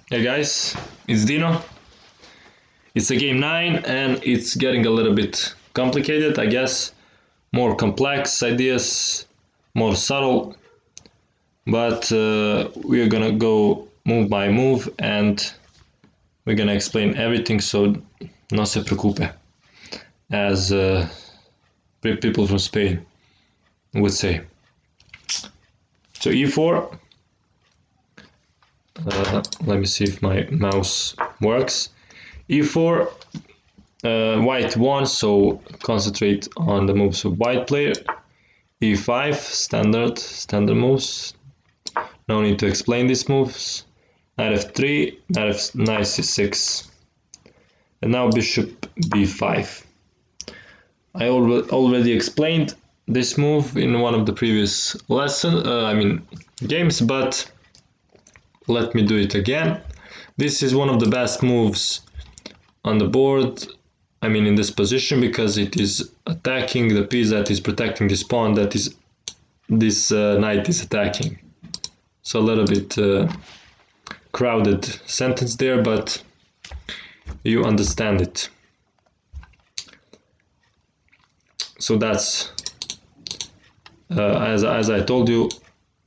Hey guys, it's Dino. It's a game 9 and it's getting a little bit complicated, I guess. More complex ideas, more subtle. But we're gonna go move by move and we're gonna explain everything, so no se preocupe, as people from Spain would say. So e4. Let me see if my mouse works. e4, white won, so concentrate on the moves of white player. e5, standard moves. No need to explain these moves. Knight f3, knight c6, and now bishop b5. I already explained this move in one of the previous games, but let me do it again. This is one of the best moves on the board, in this position, because it is attacking the piece that is protecting this pawn that is this knight is attacking. So a little bit crowded sentence there, but you understand it. So that's as I told you,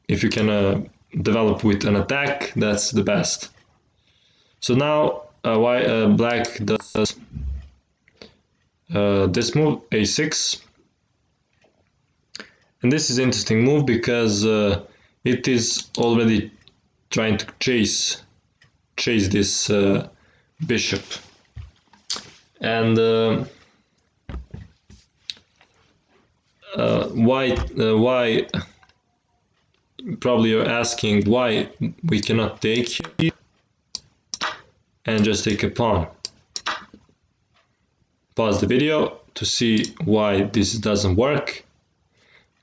if you can develop with an attack, that's the best. So now black does this move, a6, and this is an interesting move because it is already trying to chase this bishop, and why probably you're asking why we cannot take here and just take a pawn. Pause the video to see why this doesn't work.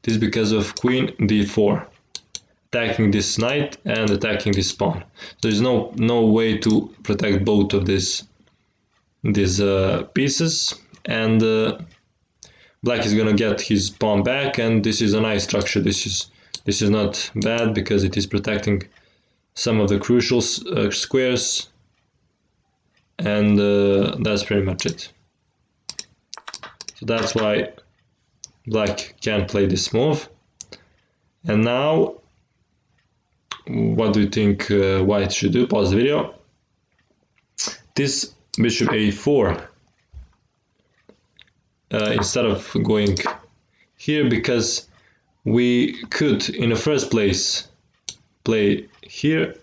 It is because of queen d4, attacking this knight and attacking this pawn. There's no way to protect both of these pieces, and black is gonna get his pawn back, and this is a nice structure. This is not bad because it is protecting some of the crucial squares, and that's pretty much it. So that's why black can't play this move. And now, what do you think white should do? Pause the video. This bishop a4, instead of going here, because we could in the first place play here,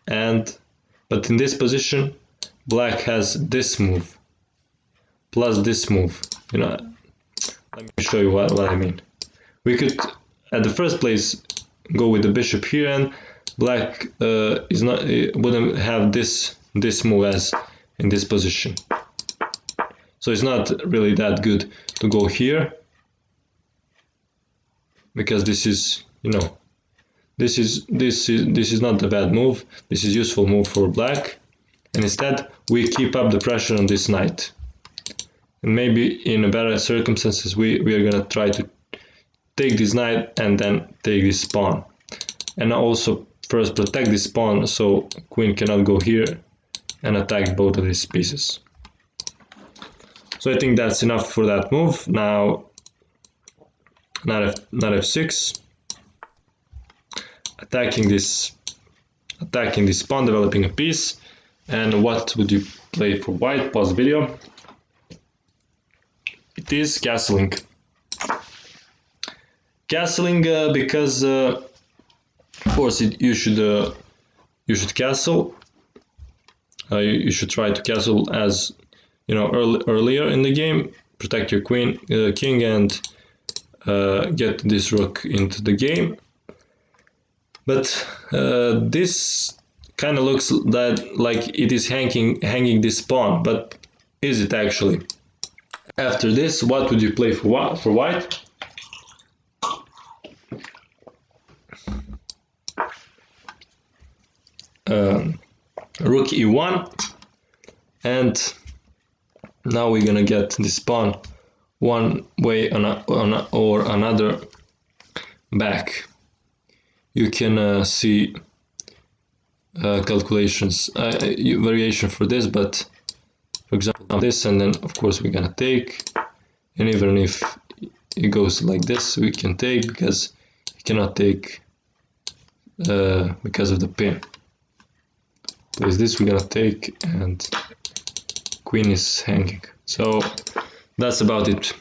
but in this position black has this move plus this move. Let me show you what I mean. We could at the first place go with the bishop here, and black wouldn't have this move as in this position. So it's not really that good to go here, because this is this is not a bad move. This is useful move for black, and instead we keep up the pressure on this knight. And maybe in a better circumstances we are gonna try to take this knight and then take this pawn, and also first protect this pawn so queen cannot go here and attack both of these pieces. So I think that's enough for that move. Now knight f6, attacking this pawn, developing a piece. And what would you play for white? Pause the video. It is castling. Because of course you should castle. You should try to castle as earlier in the game, protect your king, and get this rook into the game. But this kind of looks like it is hanging this pawn, but is it actually? After this, what would you play for white? Rook e1, and now we're gonna get this pawn one way or another back. You can see calculations variation for this, but for example this, and then of course we're gonna take, and even if it goes like this we can take, because you cannot take because of the pin. Place this, we're gonna take, and queen is hanging. So that's about it.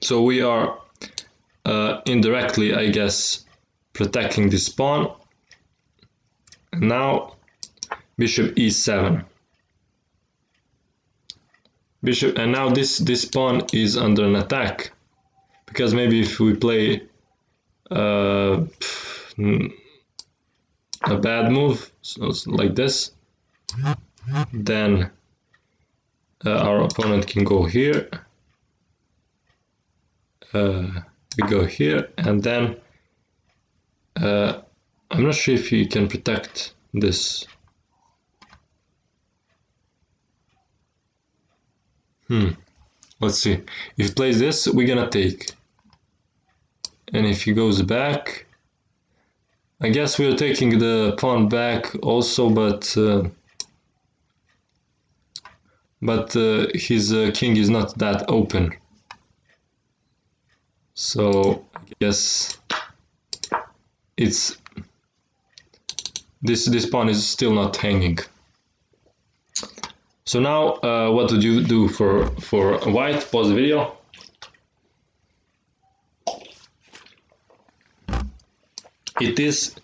So we are indirectly, I guess, protecting this pawn. And now bishop e7. Bishop, and now this pawn is under an attack, because maybe if we play a bad move, so like this, then our opponent can go here. We go here, and then I'm not sure if he can protect this. Let's see. If he plays this, we're gonna take. And if he goes back, I guess we're taking the pawn back also, but his king is not that open. So I guess it's this pawn is still not hanging. So now what would you do for white? Pause the video. It is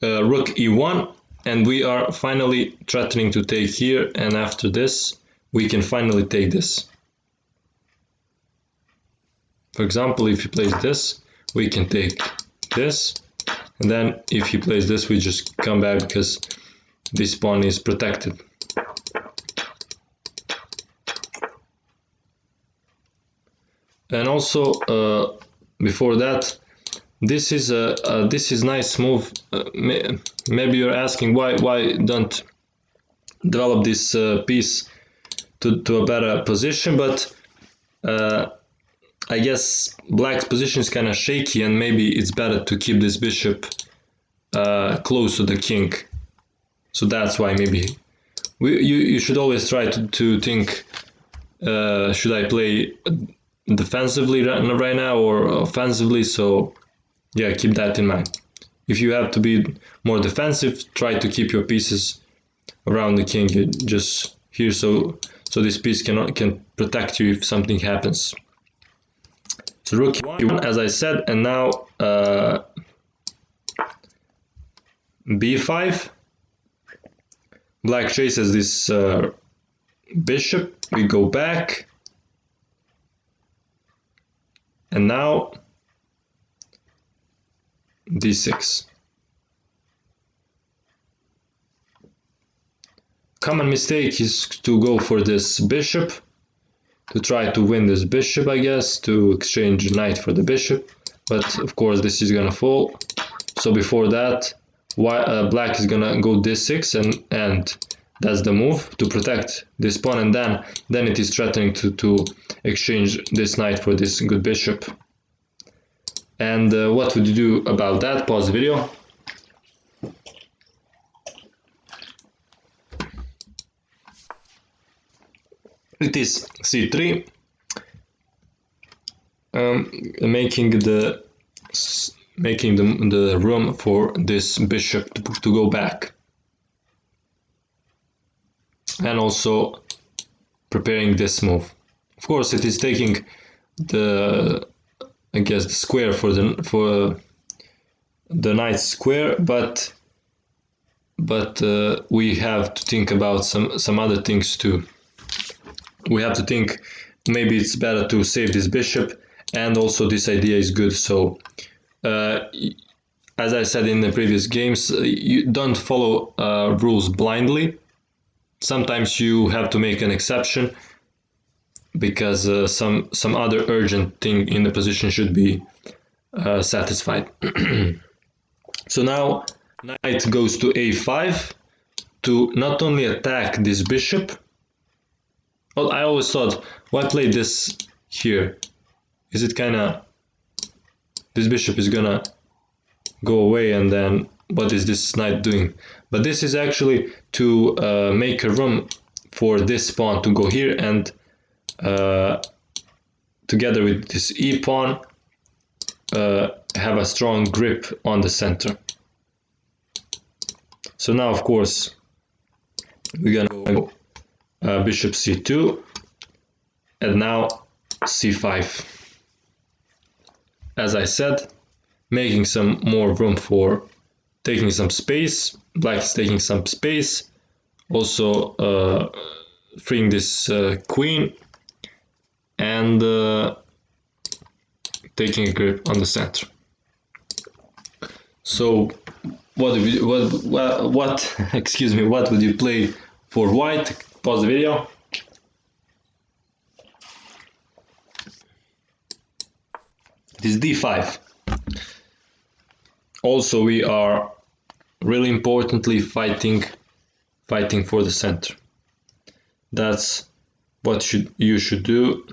rook e1, and we are finally threatening to take here, and after this we can finally take this. For example, if he plays this, we can take this, and then if he plays this, we just come back because this pawn is protected. And also before that, this is nice move. Maybe you're asking why don't develop this piece to a better position, but I guess black's position is kind of shaky, and maybe it's better to keep this bishop close to the king. So that's why maybe you should always try to think, should I play defensively right now or offensively? So yeah, keep that in mind. If you have to be more defensive, try to keep your pieces around the king, just here, so this piece can protect you if something happens. So rook e1, as I said, and now b5. Black chases this bishop. We go back, and now d6. Common mistake is to go for this bishop, to try to win this bishop, I guess, to exchange knight for the bishop, but of course this is gonna fall. So before that, black is gonna go d6, and that's the move to protect this pawn, and then it is threatening to exchange this knight for this good bishop. And what would you do about that? Pause the video. It is c3, making the room for this bishop to go back, and also preparing this move. Of course, it is taking the square for the knight's square, but we have to think about some other things too. We have to think maybe it's better to save this bishop, and also this idea is good. So as I said in the previous games, you don't follow rules blindly. Sometimes you have to make an exception, because some other urgent thing in the position should be satisfied. So now knight goes to a5 to not only attack this bishop. Well, I always thought, why play this here? Is it kind of, this bishop is gonna go away, and then what is this knight doing? But this is actually to make a room for this pawn to go here, and together with this e pawn have a strong grip on the center. So now, of course, we're gonna go bishop c2, and now c5. As I said, making some more room for taking some space. Black is taking some space, also freeing this queen, and taking a grip on the center. So what excuse me, what would you play for white? Pause the video. It is d5. Also, we are really importantly fighting for the center. That's what you should do.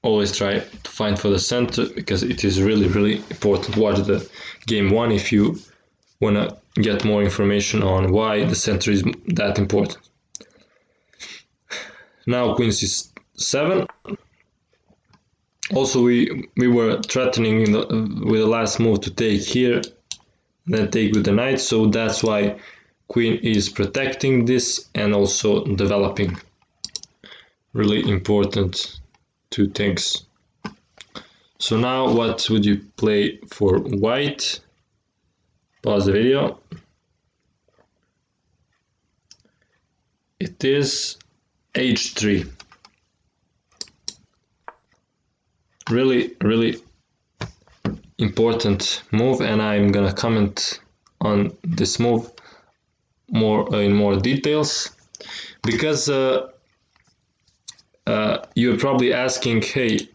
Always try to fight for the center, because it is really important. Watch the game 1 if you want to get more information on why the center is that important. Now queen c7. Also, we were threatening with the last move to take here, then take with the knight, so that's why queen is protecting this and also developing. Really important two things. So now what would you play for white? Pause the video. It is h3. Really important move, and I'm gonna comment on this move in more details, because you're probably asking, hey,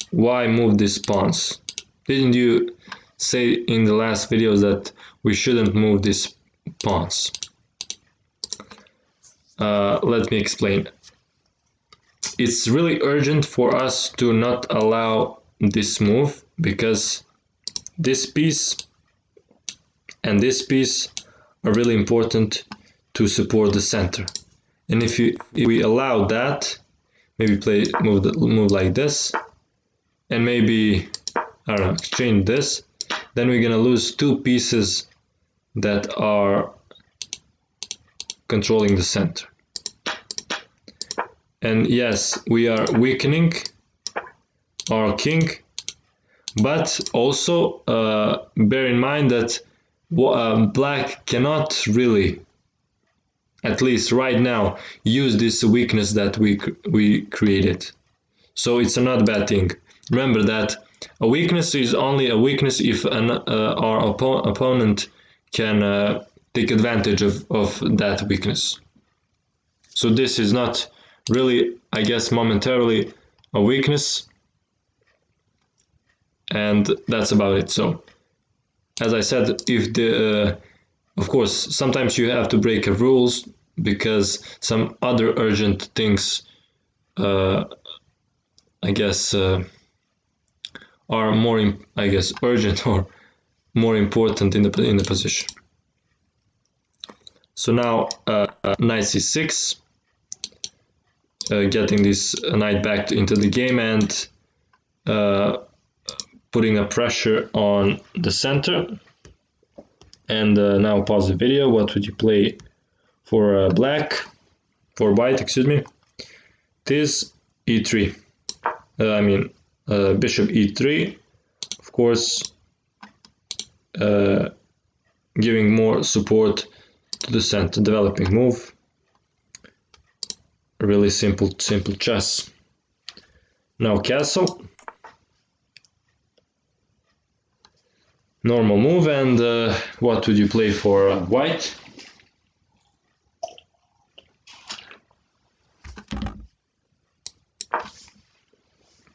why move these pawns? Didn't you say in the last videos that we shouldn't move these pawns? Let me explain. It's really urgent for us to not allow this move, because this piece and this piece are really important to support the center. And if we allow that, maybe move like this, and maybe, I don't know, exchange this, then we're gonna lose two pieces that are controlling the center. And yes, we are weakening our king, but also bear in mind that black cannot really, at least right now, use this weakness that we created. So it's not a bad thing. Remember that a weakness is only a weakness if our opponent can take advantage of that weakness. So this is not really, I guess, momentarily a weakness, and that's about it. So as I said, if of course, sometimes you have to break rules because some other urgent things, I guess, are more, urgent or more important in the position. So now knight c6, getting this knight back into the game and putting a pressure on the center. And now pause the video. What would you play for white, excuse me? It is e3. Bishop e3, of course, giving more support to the center, developing move. Really simple chess. Now castle. Normal move, and what would you play for white?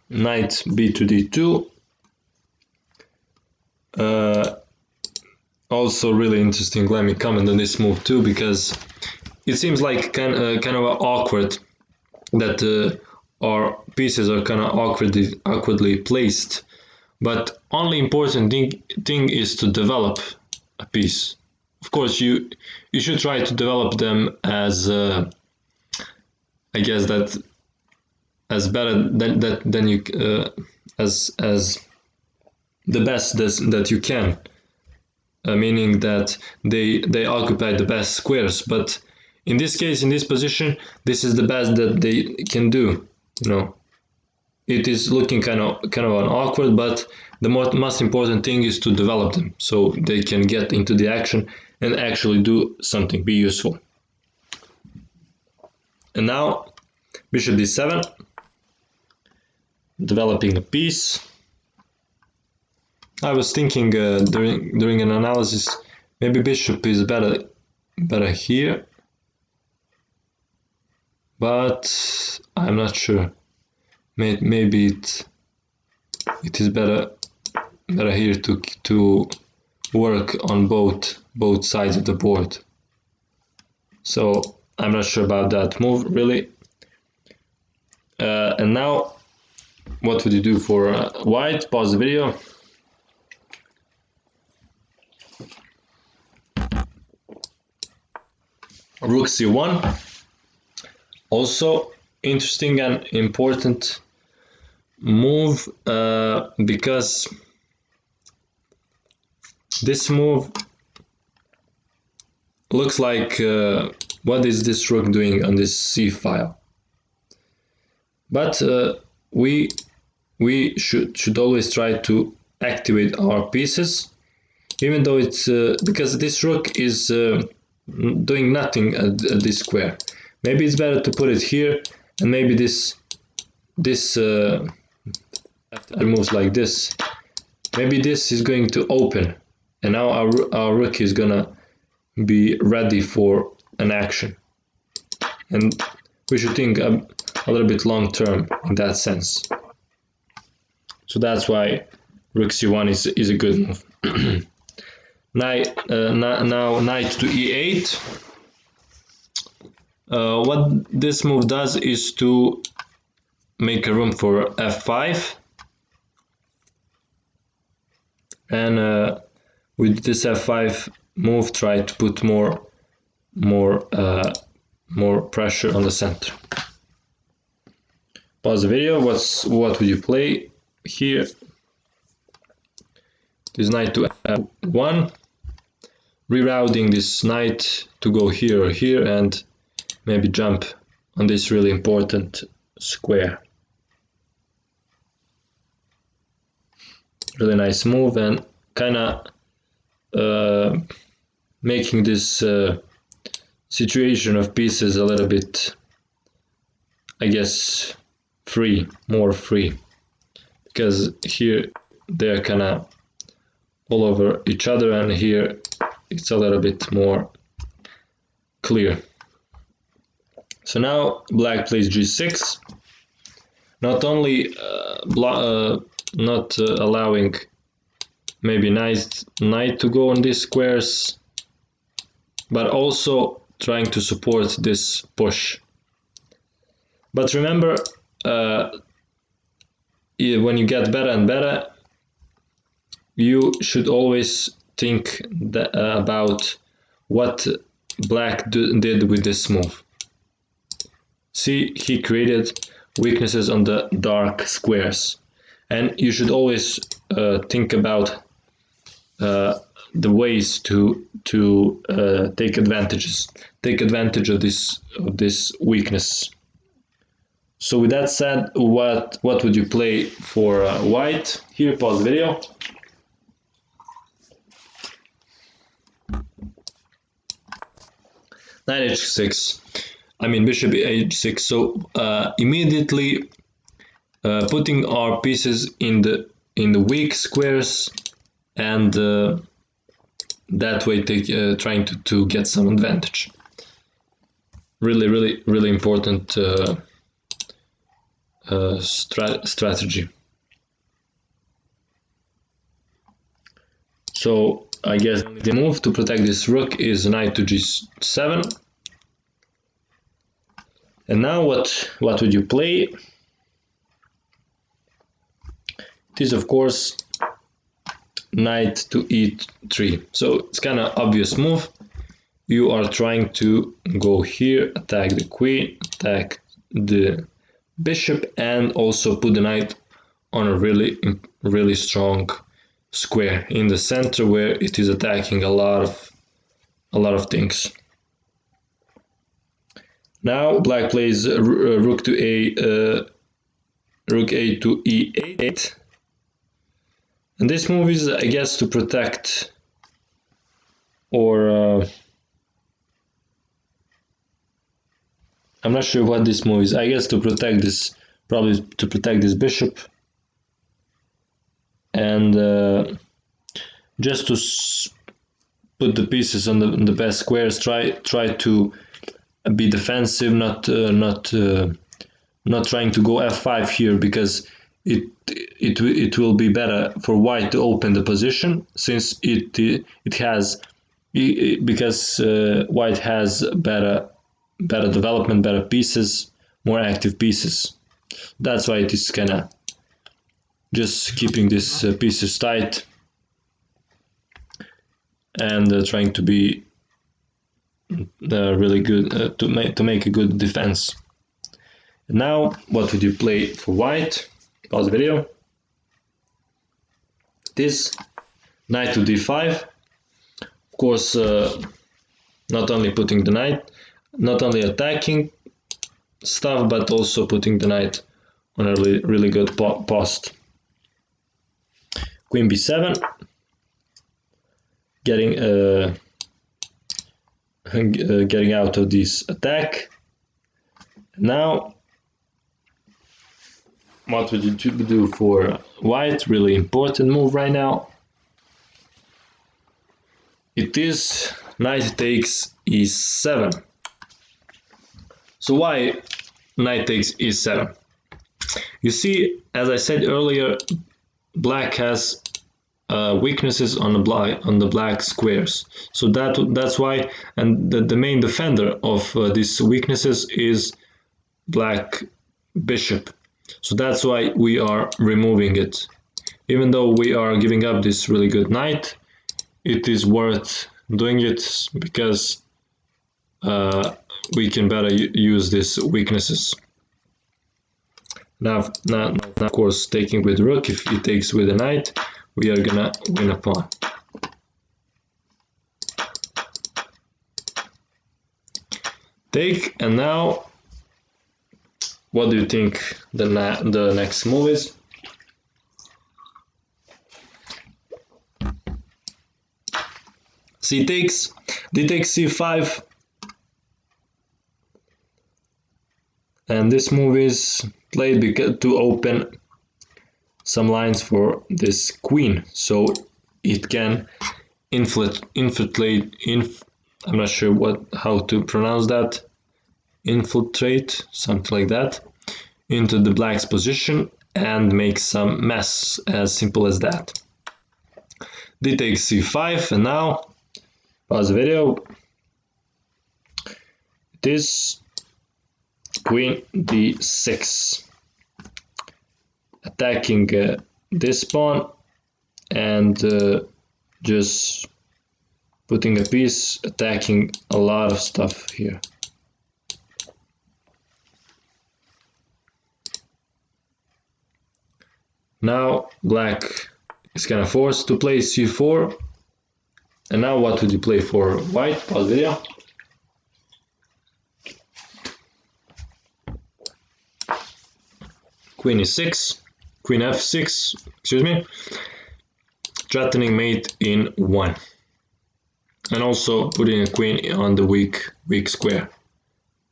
Knight b to d2. Also really interesting. Let me comment on this move too, because it seems like kind of awkward that our pieces are kind of awkwardly placed but only important thing is to develop a piece. Of course, you should try to develop them as I guess that as better than you as the best that you can, meaning that they occupy the best squares. But in this case, in this position, this is the best that they can do. You know, it is looking kind of awkward, but the most important thing is to develop them so they can get into the action and actually do something, be useful. And now bishop d7, developing a piece. I was thinking during an analysis, maybe bishop is better here, but I'm not sure. Maybe it is better here to work on both sides of the board. So I'm not sure about that move really. And now, what would you do for white? Pause the video. Rook c1, also interesting and important move, because this move looks like what is this rook doing on this c file? But we should always try to activate our pieces, even though it's because this rook is doing nothing at this square. Maybe it's better to put it here, and maybe this moves like this. Maybe this is going to open, and now our rook is gonna be ready for an action. And we should think a little bit long term in that sense. So that's why rook c1 is a good move. Now knight to e8. What this move does is to make a room for f5, and with this f5 move, try to put more pressure on the center. Pause the video. What would you play here? This knight to f1, rerouting this knight to go here or here, and maybe jump on this really important square. Really nice move, and kind of making this situation of pieces a little bit, I guess, more free, because here they're kind of all over each other, and here it's a little bit more clear. So now black plays g6, not only not allowing maybe knight to go on these squares, but also trying to support this push. But remember, when you get better and better, you should always think about what black did with this move. See, he created weaknesses on the dark squares, and you should always think about the ways to take advantage of this weakness. So with that said, what would you play for white? Here, pause the video. Knight h6. I mean bishop h6. So immediately putting our pieces in the weak squares, and that way trying to get some advantage. Really important strategy. So I guess the move to protect this rook is knight to g7. And now what would you play? It is of course knight to e3. So it's kind of obvious move. You are trying to go here, attack the queen, attack the bishop, and also put the knight on a really strong square in the center where it is attacking a lot of things. Now black plays rook to e8, and this move is, I guess, to protect, or I'm not sure what this move is. I guess to protect this, probably to protect this bishop, and just to put the pieces on the best squares. Try to be defensive, not trying to go f5 here, because it will be better for white to open the position, since because white has better development, better pieces, more active pieces. That's why it is kind of just keeping these pieces tight and trying to be really good to make a good defense. Now, what would you play for white? Pause the video. This knight to d5. Of course, not only putting the knight, not only attacking stuff, but also putting the knight on a really good post. Queen b7, getting out of this attack. Now, what would you do for white? Really important move right now. It is knight takes e7. So why knight takes e7? You see, as I said earlier, black has weaknesses on the black squares. So that's why, and the main defender of these weaknesses is black bishop. So that's why we are removing it. Even though we are giving up this really good knight, it is worth doing it, because we can better use these weaknesses. Now, of course, taking with rook, if he takes with a knight, we are gonna win a pawn. Take, and now, what do you think the next move is? C takes, D takes c5, and this move is played to open some lines for this queen, so it can infiltrate. I'm not sure how to pronounce that. Infiltrate, something like that, into the black's position and make some mess. As simple as that. D takes c5, and now pause the video. It is queen d6, attacking this pawn and just putting a piece, attacking a lot of stuff here. Now black is kind of forced to play c4, and now what would you play for white? Pause video. Queen e6, queen f6, excuse me, threatening mate in 1, and also putting a queen on the weak square,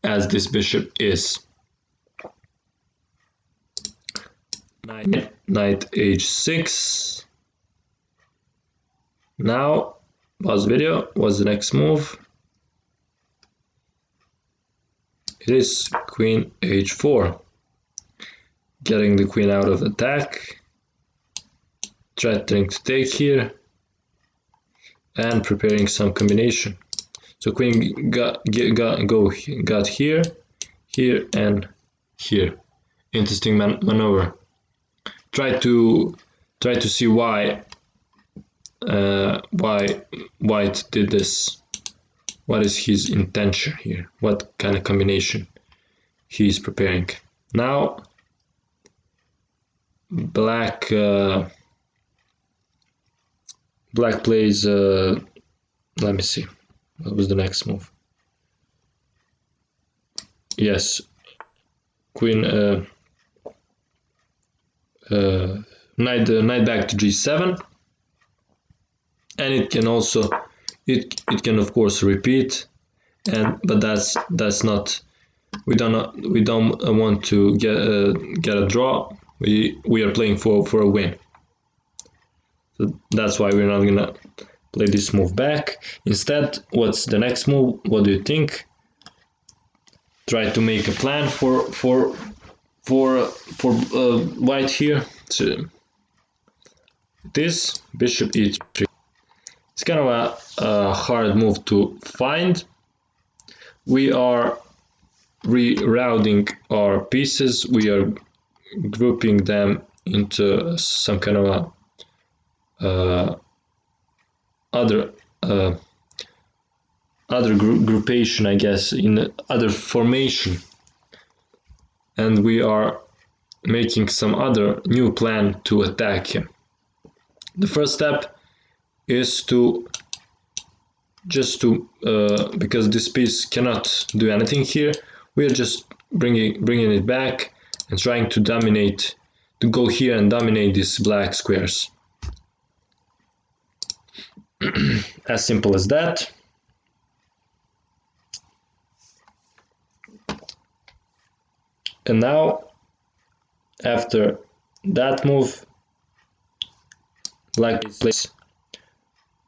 as this bishop is. Knight h6. Now, pause video. What's the next move? It is queen h4, getting the queen out of attack, threatening to take here, and preparing some combination. So queen got here, here, and here. Interesting maneuver. Try to see why why white did this. What is his intention here? What kind of combination he is preparing? Now black plays, let me see, what was the next move? Yes, queen, knight back to g7, and it can also, it can of course repeat, but that's not, we don't want to get a draw. We are playing for a win. So that's why we're not gonna play this move back. Instead, what's the next move? What do you think? Try to make a plan for white here. So this bishop e3. It's kind of a hard move to find. We are rerouting our pieces. We are grouping them into some kind of a other groupation, I guess, in other formation, and we are making some other new plan to attack him. The first step is to because this piece cannot do anything here, we are just bringing it back and trying to dominate, to go here and dominate these black squares. As simple as that. And now, after that move, black plays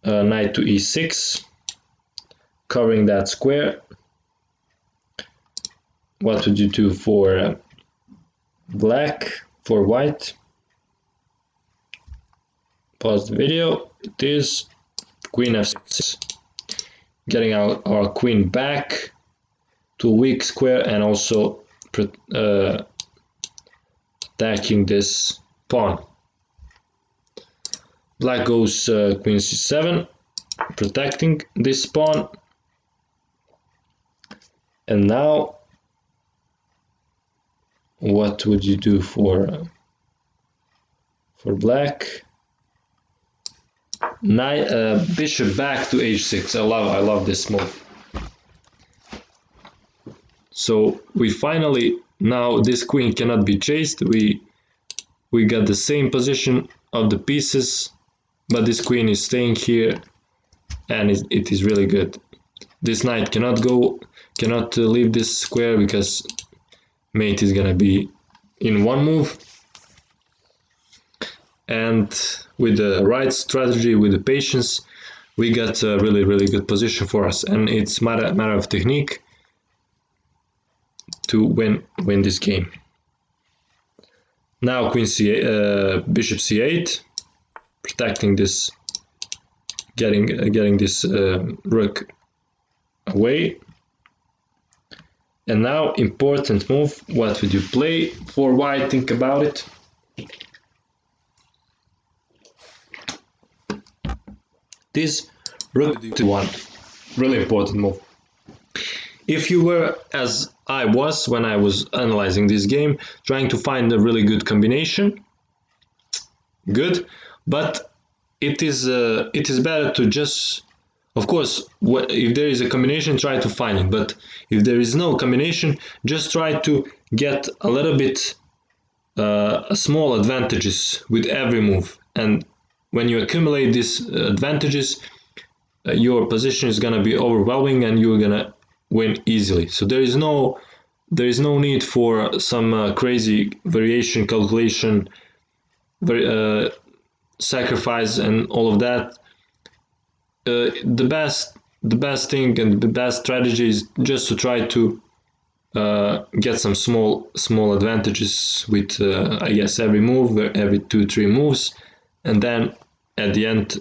knight to e6, covering that square. What would you do for black, for white? Pause the video. It is queen f6, getting our queen back to a weak square and also attacking this pawn. Black goes queen c7, protecting this pawn. And now, what would you do for black? Bishop back to h6. I love this move. So we finally, now this queen cannot be chased. We got the same position of the pieces, but this queen is staying here, and it is really good. This knight cannot leave this square because mate is gonna be in one move. And with the right strategy, with the patience, we got a really good position for us, and it's matter of technique to win this game. Now queen bishop c8, protecting this, getting this rook away. And now, important move. What would you play for white? Think about it. This rook to 1, really important move. If you were, as I was when I was analyzing this game, trying to find a really good combination, good, but it is better to just, of course, if there is a combination, try to find it, but if there is no combination, just try to get a little bit small advantages with every move, and when you accumulate these advantages, your position is gonna be overwhelming and you're gonna win easily. So there is no need for some crazy variation, calculation, sacrifice, and all of that. The best thing and the best strategy is just to try to get some small advantages with I guess every move, every 2-3 moves, and then at the end,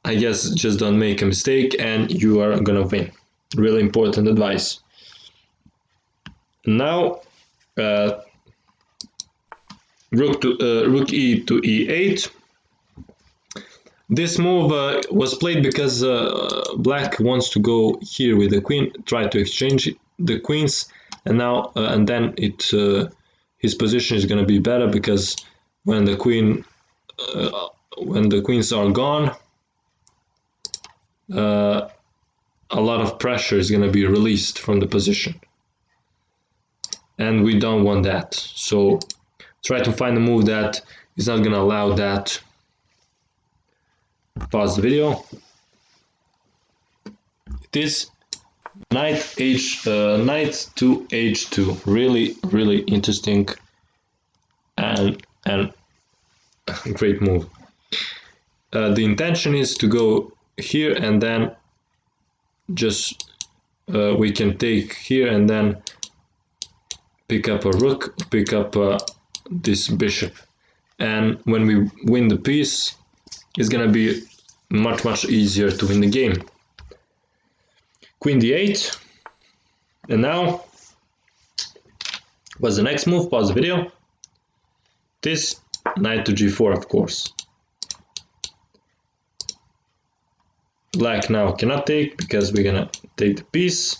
I guess just don't make a mistake and you are gonna win. Really important advice. Now, rook e to e8, This move was played because black wants to go here with the queen, try to exchange the queens, and now and then his position is going to be better because when the queens are gone, a lot of pressure is going to be released from the position, and we don't want that. So try to find a move that is not going to allow that. Pause the video. It is knight to h2. Really interesting and great move. The intention is to go here and then just we can take here and then pick up a rook, pick up this bishop, and when we win the piece, it's gonna be much easier to win the game. Queen d8, and now what's the next move? Pause the video. This knight to g4, of course. Black now cannot take because we're gonna take the piece,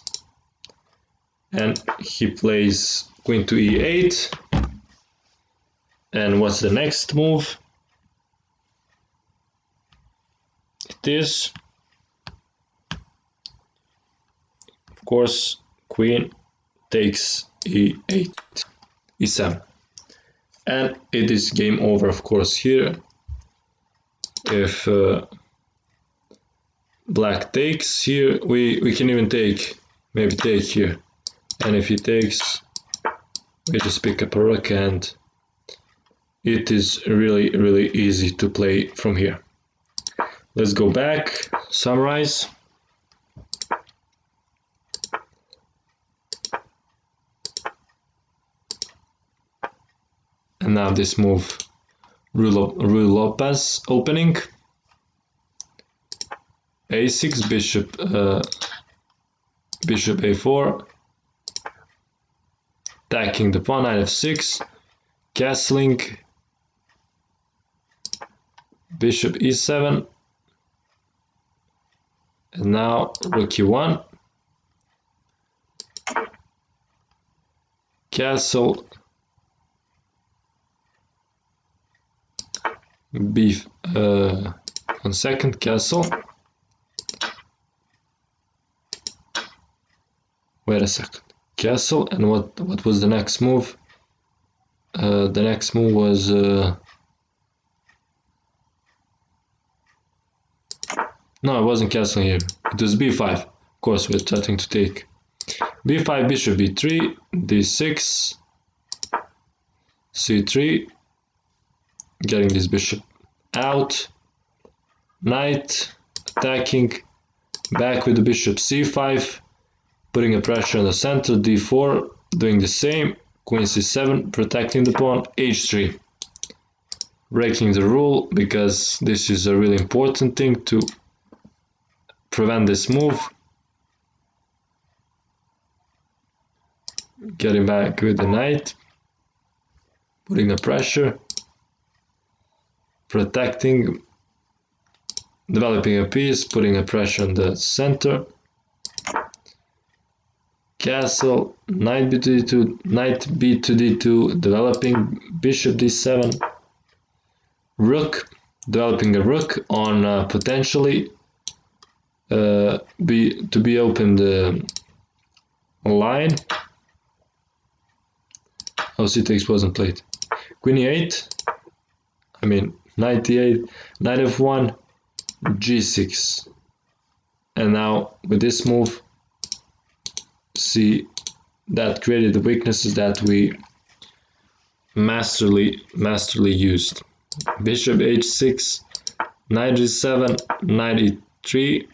and he plays queen to e8. And what's the next move? It is, of course, queen takes e8, e7, and it is game over, of course. Here, if black takes here, we can even maybe take here, and if he takes, we just pick up a rook, and it is really easy to play from here. Let's go back, summarize. And now this move, Ruy Lopez opening. a6, bishop a4, attacking the pawn, knight f6, castling, bishop e7, and now rook e1, castle, on second, castle. Wait a second, castle, and what was the next move? The next move was no, it wasn't castle here. It was b5. Of course, we're starting to take b5, bishop b3, d6, c3, getting this bishop out, knight attacking, back with the bishop c5, putting a pressure on the center, d4, doing the same, queen c7, protecting the pawn, h3, breaking the rule because this is a really important thing to prevent this move. Getting back with the knight, putting a pressure, protecting, developing a piece, putting a pressure on the center, castle, knight b to d2, knight b to d2, developing bishop d7, rook, developing a rook on potentially to be opened line. Oh, c6 wasn't played. Queen e8, I mean knight e8, knight f1, g6, and now with this move, see that created the weaknesses that we masterly used. Bishop h6, knight g7, knight e3,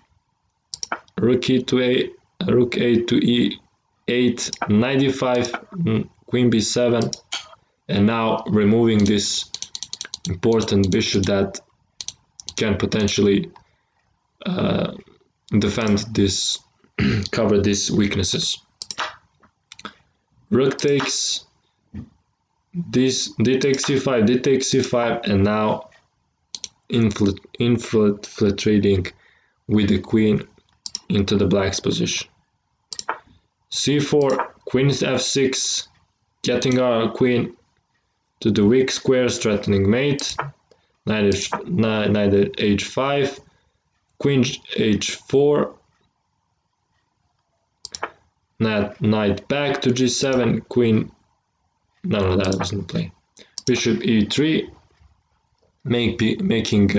rook e to a, rook a to e8, knight e5, queen b7, and now removing this important bishop that can potentially defend this, cover these weaknesses. Rook takes, this d takes c5, d takes c5, and now infiltrating with the queen into the black's position. c4, queen f6, getting our queen to the weak squares, threatening mate. Knight h5, queen h4, knight back to g7, queen, no, that wasn't play. Bishop e3, making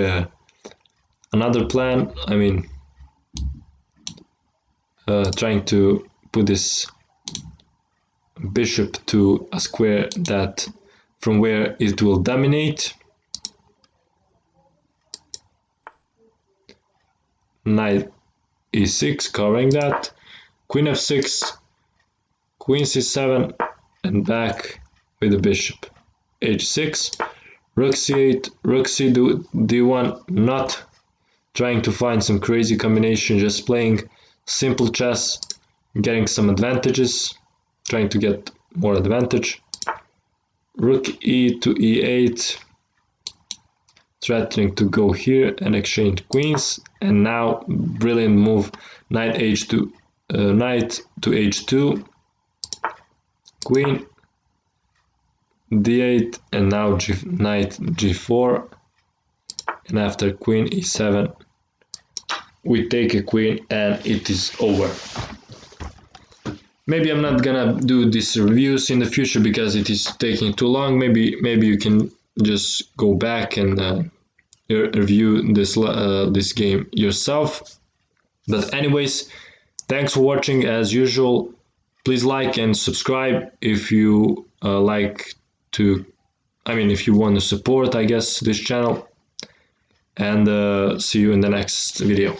another plan. I mean, trying to put this bishop to a square that from where it will dominate. Knight e6, covering that. Queen f6, queen c7, and back with the bishop. h6, rook c8, rook c d1, not trying to find some crazy combination, just playing simple chess, getting some advantages, trying to get more advantage. Rook e to e8, threatening to go here and exchange queens, and now brilliant move, knight to h2, queen d8, and now knight g4, and after queen e7 we take a queen and it is over. Maybe I'm not gonna do these reviews in the future because it is taking too long. Maybe you can just go back and review this game yourself. But anyways, thanks for watching as usual. Please like and subscribe if you if you want to support, I guess, this channel. And see you in the next video.